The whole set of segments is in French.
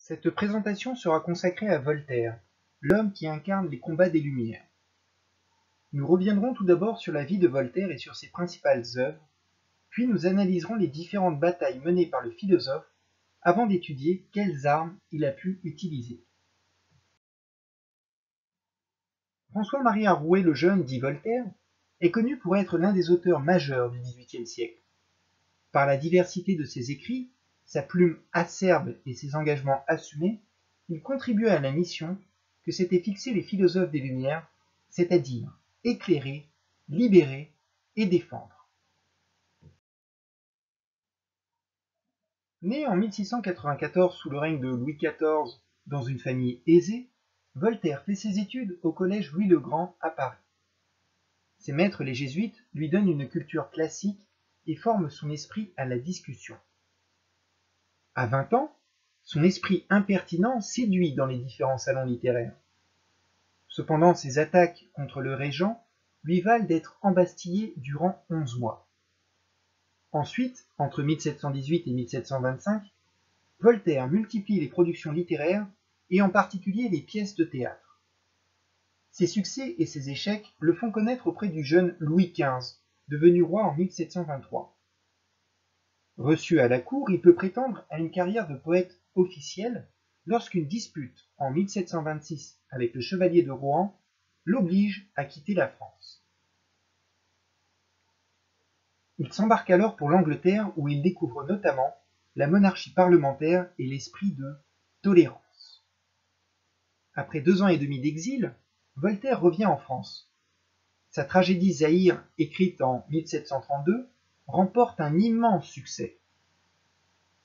Cette présentation sera consacrée à Voltaire, l'homme qui incarne les combats des Lumières. Nous reviendrons tout d'abord sur la vie de Voltaire et sur ses principales œuvres, puis nous analyserons les différentes batailles menées par le philosophe avant d'étudier quelles armes il a pu utiliser. François-Marie Arouet le Jeune, dit Voltaire, est connu pour être l'un des auteurs majeurs du XVIIIe siècle. Par la diversité de ses écrits, sa plume acerbe et ses engagements assumés, il contribua à la mission que s'étaient fixés les philosophes des Lumières, c'est-à-dire éclairer, libérer et défendre. Né en 1694 sous le règne de Louis XIV dans une famille aisée, Voltaire fait ses études au collège Louis-le-Grand à Paris. Ses maîtres, les jésuites, lui donnent une culture classique et forment son esprit à la discussion. À 20 ans, son esprit impertinent séduit dans les différents salons littéraires. Cependant, ses attaques contre le régent lui valent d'être embastillé durant 11 mois. Ensuite, entre 1718 et 1725, Voltaire multiplie les productions littéraires et en particulier les pièces de théâtre. Ses succès et ses échecs le font connaître auprès du jeune Louis XV, devenu roi en 1723. Reçu à la cour, il peut prétendre à une carrière de poète officiel lorsqu'une dispute en 1726 avec le chevalier de Rohan l'oblige à quitter la France. Il s'embarque alors pour l'Angleterre où il découvre notamment la monarchie parlementaire et l'esprit de tolérance. Après 2 ans et demi d'exil, Voltaire revient en France. Sa tragédie Zaïre, écrite en 1732, remporte un immense succès.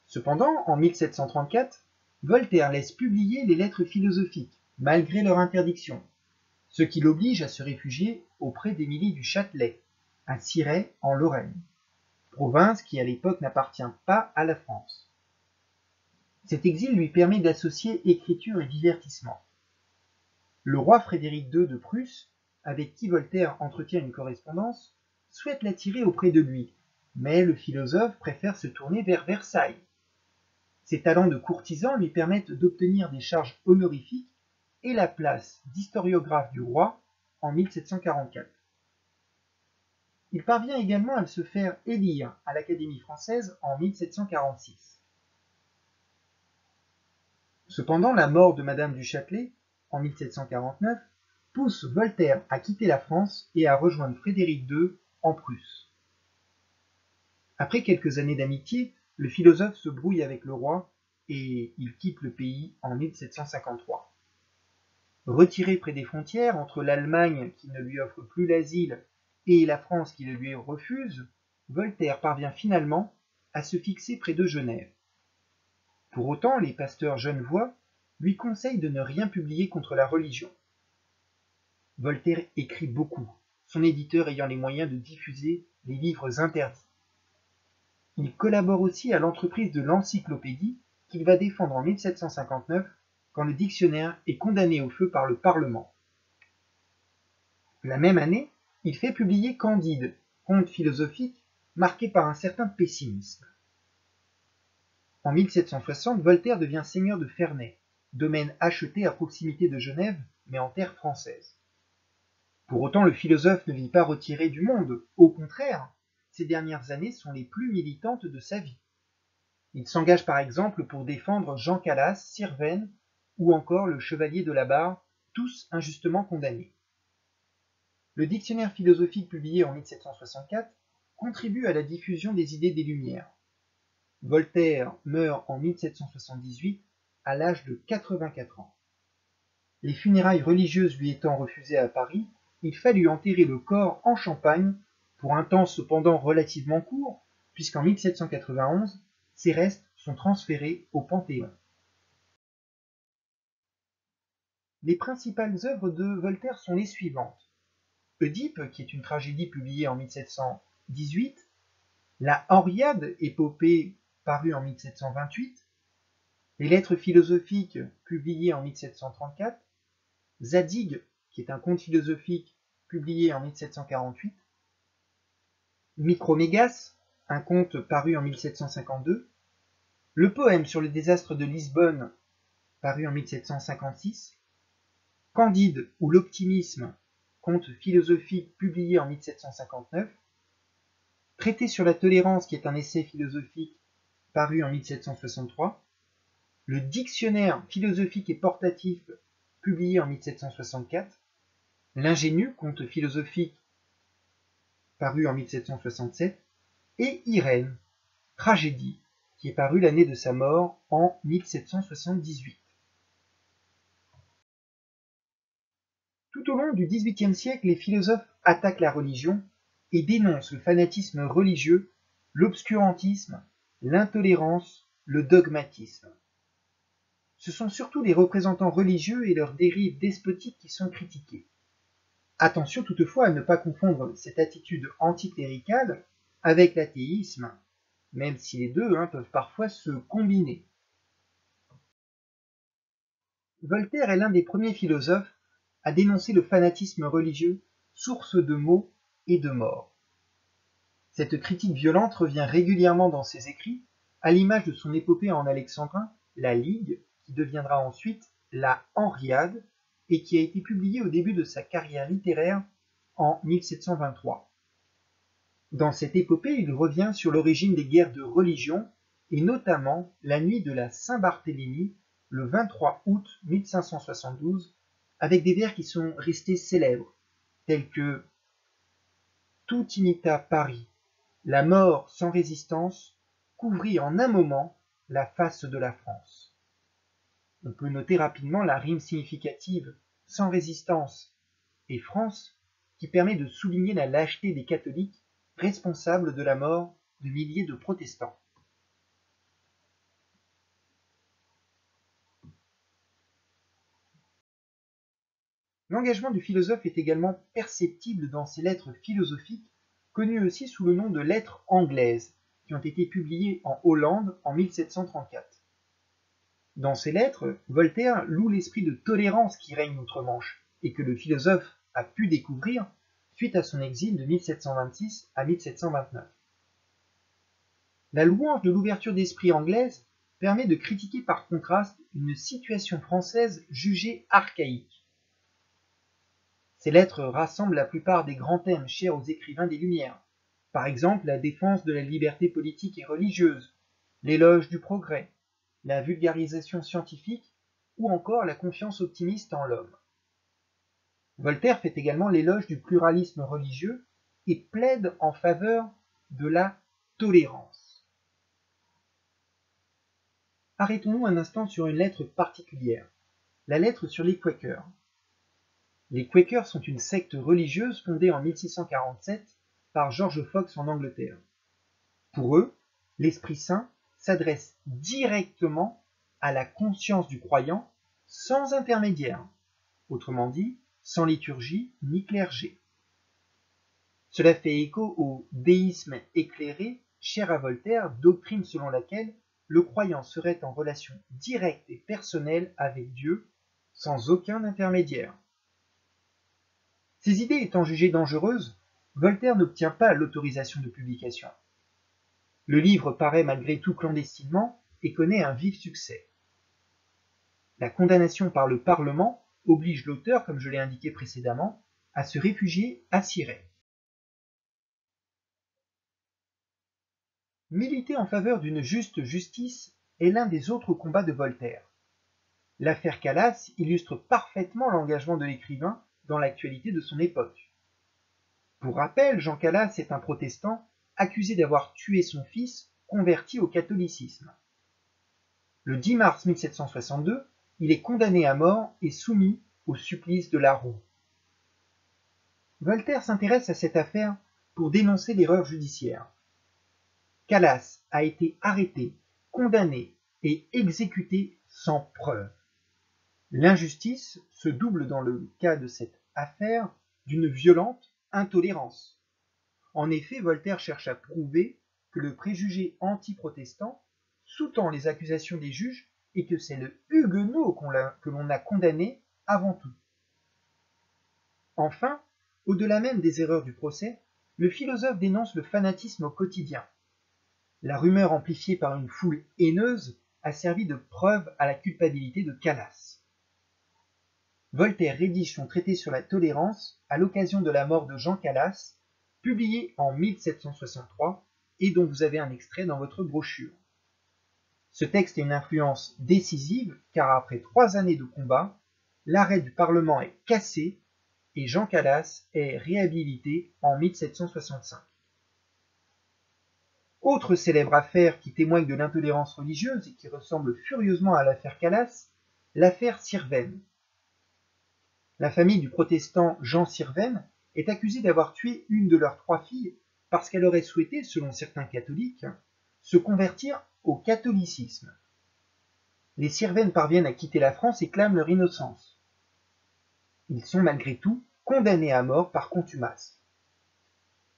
Cependant, en 1734, Voltaire laisse publier les lettres philosophiques, malgré leur interdiction, ce qui l'oblige à se réfugier auprès d'Émilie du Châtelet, à Cirey en Lorraine, province qui à l'époque n'appartient pas à la France. Cet exil lui permet d'associer écriture et divertissement. Le roi Frédéric II de Prusse, avec qui Voltaire entretient une correspondance, souhaite l'attirer auprès de lui, mais le philosophe préfère se tourner vers Versailles. Ses talents de courtisan lui permettent d'obtenir des charges honorifiques et la place d'historiographe du roi en 1744. Il parvient également à se faire élire à l'Académie française en 1746. Cependant, la mort de Madame du Châtelet, en 1749, pousse Voltaire à quitter la France et à rejoindre Frédéric II en Prusse. Après quelques années d'amitié, le philosophe se brouille avec le roi et il quitte le pays en 1753. Retiré près des frontières, entre l'Allemagne qui ne lui offre plus l'asile et la France qui le lui refuse, Voltaire parvient finalement à se fixer près de Genève. Pour autant, les pasteurs genevois lui conseillent de ne rien publier contre la religion. Voltaire écrit beaucoup, son éditeur ayant les moyens de diffuser les livres interdits. Il collabore aussi à l'entreprise de l'encyclopédie qu'il va défendre en 1759 quand le dictionnaire est condamné au feu par le Parlement. La même année, il fait publier Candide, conte philosophique marqué par un certain pessimisme. En 1760, Voltaire devient seigneur de Ferney, domaine acheté à proximité de Genève, mais en terre française. Pour autant, le philosophe ne vit pas retiré du monde, au contraire, ces dernières années sont les plus militantes de sa vie. Il s'engage par exemple pour défendre Jean Calas, Sirven ou encore le Chevalier de la Barre, tous injustement condamnés. Le dictionnaire philosophique publié en 1764 contribue à la diffusion des idées des Lumières. Voltaire meurt en 1778 à l'âge de 84 ans. Les funérailles religieuses lui étant refusées à Paris, il fallut enterrer le corps en Champagne, pour un temps cependant relativement court, puisqu'en 1791, ses restes sont transférés au Panthéon. Les principales œuvres de Voltaire sont les suivantes. Oedipe, qui est une tragédie publiée en 1718, la Henriade, épopée parue en 1728, les lettres philosophiques publiées en 1734, Zadig, qui est un conte philosophique publié en 1748, Micromégas, un conte paru en 1752, le poème sur le désastre de Lisbonne paru en 1756, Candide ou l'optimisme, conte philosophique publié en 1759, Traité sur la tolérance qui est un essai philosophique paru en 1763, le Dictionnaire philosophique et portatif publié en 1764, L'ingénu, conte philosophique paru en 1767, et Irène, tragédie, qui est paru l'année de sa mort en 1778. Tout au long du XVIIIe siècle, les philosophes attaquent la religion et dénoncent le fanatisme religieux, l'obscurantisme, l'intolérance, le dogmatisme. Ce sont surtout les représentants religieux et leurs dérives despotiques qui sont critiqués. Attention toutefois à ne pas confondre cette attitude anticléricale avec l'athéisme, même si les deux peuvent parfois se combiner. Voltaire est l'un des premiers philosophes à dénoncer le fanatisme religieux, source de maux et de morts. Cette critique violente revient régulièrement dans ses écrits, à l'image de son épopée en alexandrin, la Ligue, qui deviendra ensuite la Henriade, et qui a été publiée au début de sa carrière littéraire en 1723. Dans cette épopée, il revient sur l'origine des guerres de religion, et notamment la nuit de la Saint-Barthélemy, le 23 août 1572, avec des vers qui sont restés célèbres, tels que « Tout imita Paris, la mort sans résistance couvrit en un moment la face de la France ». On peut noter rapidement la rime significative « sans résistance » et « France » qui permet de souligner la lâcheté des catholiques responsables de la mort de milliers de protestants. L'engagement du philosophe est également perceptible dans ses lettres philosophiques, connues aussi sous le nom de lettres anglaises, qui ont été publiées en Hollande en 1734. Dans ces lettres, Voltaire loue l'esprit de tolérance qui règne outre-Manche, et que le philosophe a pu découvrir suite à son exil de 1726 à 1729. La louange de l'ouverture d'esprit anglaise permet de critiquer par contraste une situation française jugée archaïque. Ces lettres rassemblent la plupart des grands thèmes chers aux écrivains des Lumières, par exemple la défense de la liberté politique et religieuse, l'éloge du progrès, la vulgarisation scientifique ou encore la confiance optimiste en l'homme. Voltaire fait également l'éloge du pluralisme religieux et plaide en faveur de la tolérance. Arrêtons-nous un instant sur une lettre particulière, la lettre sur les Quakers. Les Quakers sont une secte religieuse fondée en 1647 par George Fox en Angleterre. Pour eux, l'Esprit Saint s'adresse directement à la conscience du croyant sans intermédiaire, autrement dit, sans liturgie ni clergé. Cela fait écho au déisme éclairé, cher à Voltaire, doctrine selon laquelle le croyant serait en relation directe et personnelle avec Dieu, sans aucun intermédiaire. Ces idées étant jugées dangereuses, Voltaire n'obtient pas l'autorisation de publication. Le livre paraît malgré tout clandestinement et connaît un vif succès. La condamnation par le Parlement oblige l'auteur, comme je l'ai indiqué précédemment, à se réfugier à Cirey. Militer en faveur d'une juste justice est l'un des autres combats de Voltaire. L'affaire Calas illustre parfaitement l'engagement de l'écrivain dans l'actualité de son époque. Pour rappel, Jean Calas est un protestant accusé d'avoir tué son fils converti au catholicisme. Le 10 mars 1762, il est condamné à mort et soumis au supplice de la roue. Voltaire s'intéresse à cette affaire pour dénoncer l'erreur judiciaire. Calas a été arrêté, condamné et exécuté sans preuve. L'injustice se double dans le cas de cette affaire d'une violente intolérance. En effet, Voltaire cherche à prouver que le préjugé anti-protestant sous-tend les accusations des juges et que c'est le huguenot que l'on a condamné avant tout. Enfin, au-delà même des erreurs du procès, le philosophe dénonce le fanatisme au quotidien. La rumeur amplifiée par une foule haineuse a servi de preuve à la culpabilité de Calas. Voltaire rédige son traité sur la tolérance à l'occasion de la mort de Jean Calas, publié en 1763 et dont vous avez un extrait dans votre brochure. Ce texte a une influence décisive car après 3 années de combat, l'arrêt du Parlement est cassé et Jean Calas est réhabilité en 1765. Autre célèbre affaire qui témoigne de l'intolérance religieuse et qui ressemble furieusement à l'affaire Calas, l'affaire Sirven. La famille du protestant Jean Sirven est accusée d'avoir tué une de leurs 3 filles parce qu'elle aurait souhaité, selon certains catholiques, se convertir au catholicisme. Les Sirven parviennent à quitter la France et clament leur innocence. Ils sont malgré tout condamnés à mort par contumace.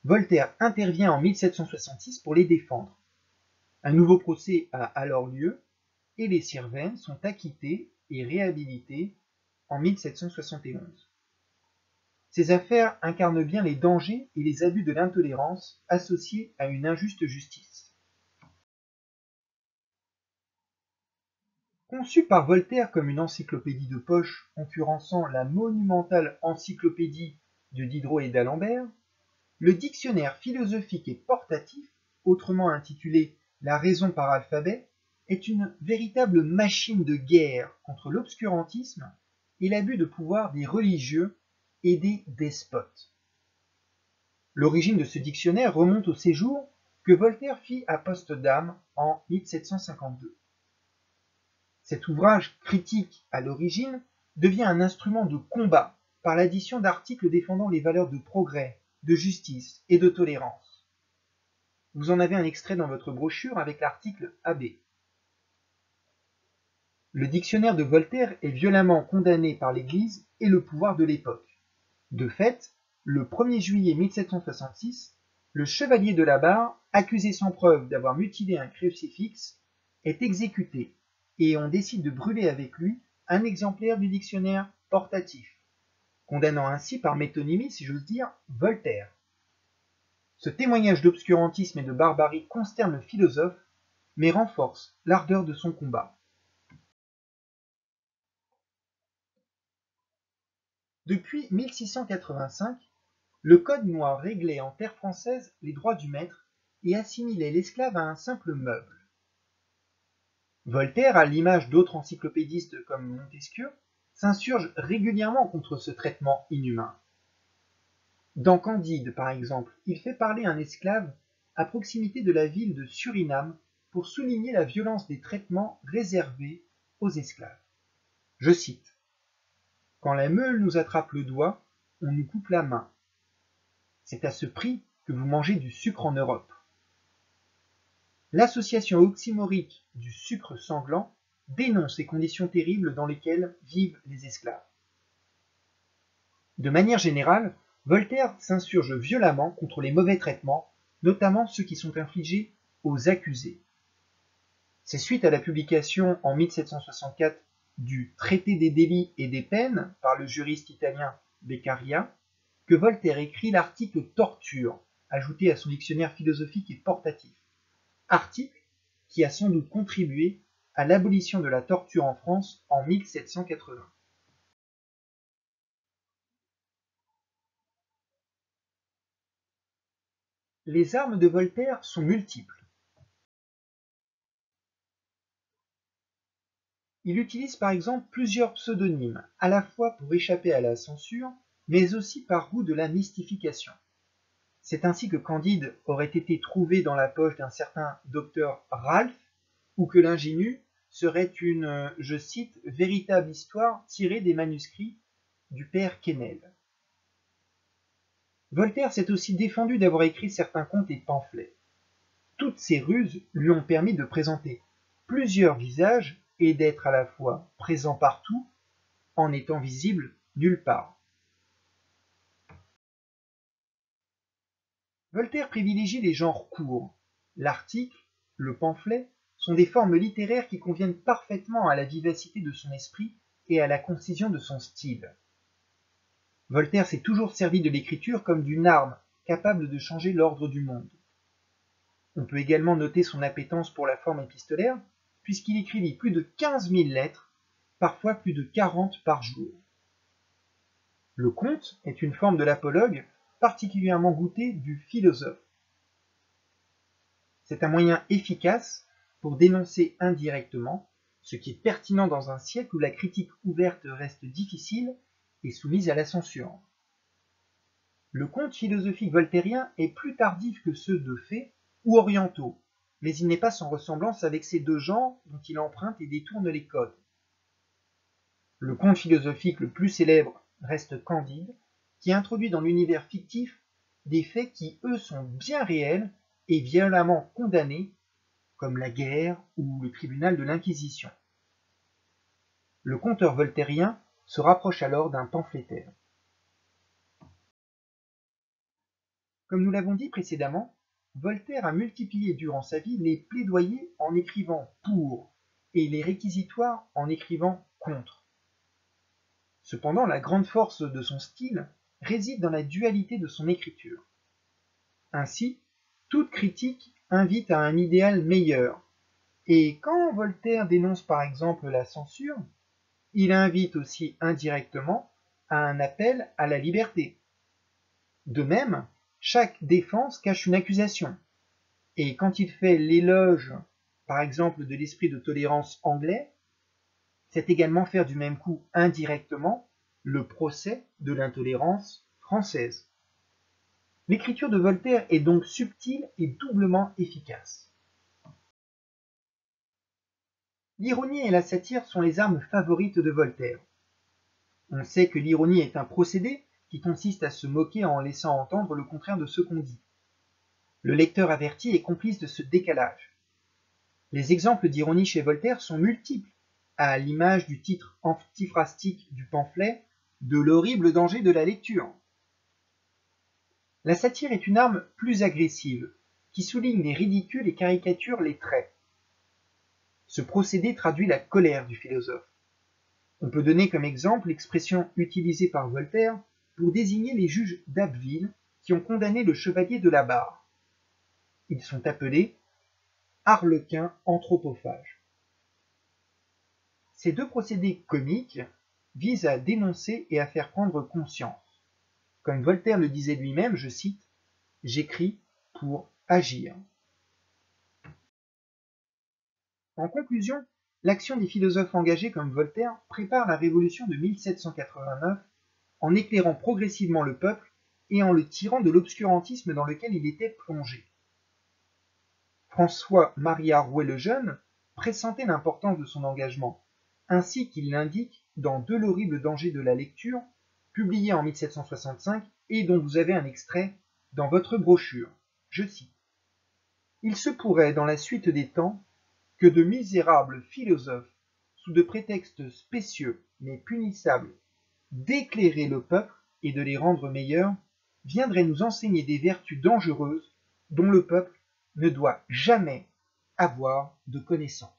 Voltaire intervient en 1766 pour les défendre. Un nouveau procès a alors lieu et les Sirven sont acquittés et réhabilités en 1771. Ces affaires incarnent bien les dangers et les abus de l'intolérance associés à une injuste justice. Conçu par Voltaire comme une encyclopédie de poche concurrençant la monumentale encyclopédie de Diderot et d'Alembert, le dictionnaire philosophique et portatif, autrement intitulé La raison par alphabet, est une véritable machine de guerre contre l'obscurantisme et l'abus de pouvoir des religieux et des despotes. L'origine de ce dictionnaire remonte au séjour que Voltaire fit à Potsdam en 1752. Cet ouvrage critique à l'origine devient un instrument de combat par l'addition d'articles défendant les valeurs de progrès, de justice et de tolérance. Vous en avez un extrait dans votre brochure avec l'article AB. Le dictionnaire de Voltaire est violemment condamné par l'Église et le pouvoir de l'époque. De fait, le 1er juillet 1766, le chevalier de la Barre, accusé sans preuve d'avoir mutilé un crucifix, est exécuté et on décide de brûler avec lui un exemplaire du dictionnaire portatif, condamnant ainsi par métonymie, si j'ose dire, Voltaire. Ce témoignage d'obscurantisme et de barbarie consterne le philosophe, mais renforce l'ardeur de son combat. Depuis 1685, le Code noir réglait en terre française les droits du maître et assimilait l'esclave à un simple meuble. Voltaire, à l'image d'autres encyclopédistes comme Montesquieu, s'insurge régulièrement contre ce traitement inhumain. Dans Candide, par exemple, il fait parler un esclave à proximité de la ville de Suriname pour souligner la violence des traitements réservés aux esclaves. Je cite : « Quand la meule nous attrape le doigt, on nous coupe la main. C'est à ce prix que vous mangez du sucre en Europe. » L'association oxymorique du sucre sanglant dénonce les conditions terribles dans lesquelles vivent les esclaves. De manière générale, Voltaire s'insurge violemment contre les mauvais traitements, notamment ceux qui sont infligés aux accusés. C'est suite à la publication en 1764 du Traité des délits et des peines par le juriste italien Beccaria que Voltaire écrit l'article torture, ajouté à son dictionnaire philosophique et portatif. Article qui a sans doute contribué à l'abolition de la torture en France en 1780. Les armes de Voltaire sont multiples. Il utilise par exemple plusieurs pseudonymes, à la fois pour échapper à la censure, mais aussi par goût de la mystification. C'est ainsi que Candide aurait été trouvé dans la poche d'un certain docteur Ralph, ou que l'ingénu serait une, je cite, véritable histoire tirée des manuscrits du père Quesnel. Voltaire s'est aussi défendu d'avoir écrit certains contes et pamphlets. Toutes ces ruses lui ont permis de présenter plusieurs visages et d'être à la fois présent partout en étant visible nulle part. Voltaire privilégie les genres courts. L'article, le pamphlet, sont des formes littéraires qui conviennent parfaitement à la vivacité de son esprit et à la concision de son style. Voltaire s'est toujours servi de l'écriture comme d'une arme capable de changer l'ordre du monde. On peut également noter son appétence pour la forme épistolaire, puisqu'il écrivit plus de 15 000 lettres, parfois plus de 40 par jour. Le conte est une forme de l'apologue particulièrement goûtée du philosophe. C'est un moyen efficace pour dénoncer indirectement, ce qui est pertinent dans un siècle où la critique ouverte reste difficile et soumise à la censure. Le conte philosophique voltairien est plus tardif que ceux de Fay ou orientaux, mais il n'est pas sans ressemblance avec ces deux genres dont il emprunte et détourne les codes. Le conte philosophique le plus célèbre reste Candide, qui introduit dans l'univers fictif des faits qui, eux, sont bien réels et violemment condamnés, comme la guerre ou le tribunal de l'Inquisition. Le conteur voltairien se rapproche alors d'un pamphlétaire. Comme nous l'avons dit précédemment, Voltaire a multiplié durant sa vie les plaidoyers en écrivant pour et les réquisitoires en écrivant contre. Cependant, la grande force de son style réside dans la dualité de son écriture. Ainsi, toute critique invite à un idéal meilleur, et quand Voltaire dénonce par exemple la censure, il invite aussi indirectement à un appel à la liberté. De même, chaque défense cache une accusation, et quand il fait l'éloge, par exemple, de l'esprit de tolérance anglais, c'est également faire du même coup indirectement le procès de l'intolérance française. L'écriture de Voltaire est donc subtile et doublement efficace. L'ironie et la satire sont les armes favorites de Voltaire. On sait que l'ironie est un procédé qui consiste à se moquer en laissant entendre le contraire de ce qu'on dit. Le lecteur averti est complice de ce décalage. Les exemples d'ironie chez Voltaire sont multiples, à l'image du titre antiphrastique du pamphlet « De l'horrible danger de la lecture ». La satire est une arme plus agressive, qui souligne les ridicules et caricature les traits. Ce procédé traduit la colère du philosophe. On peut donner comme exemple l'expression utilisée par Voltaire pour désigner les juges d'Abbeville qui ont condamné le chevalier de la Barre. Ils sont appelés harlequins anthropophages. Ces deux procédés comiques visent à dénoncer et à faire prendre conscience. Comme Voltaire le disait lui-même, je cite, « J'écris pour agir ». En conclusion, l'action des philosophes engagés comme Voltaire prépare la Révolution de 1789 en éclairant progressivement le peuple et en le tirant de l'obscurantisme dans lequel il était plongé. François-Marie Arouet le Jeune pressentait l'importance de son engagement, ainsi qu'il l'indique dans De l'horrible danger de la lecture, publié en 1765 et dont vous avez un extrait dans votre brochure. Je cite. « Il se pourrait, dans la suite des temps, que de misérables philosophes, sous de prétextes spécieux mais punissables, d'éclairer le peuple et de les rendre meilleurs, viendraient nous enseigner des vertus dangereuses dont le peuple ne doit jamais avoir de connaissance. »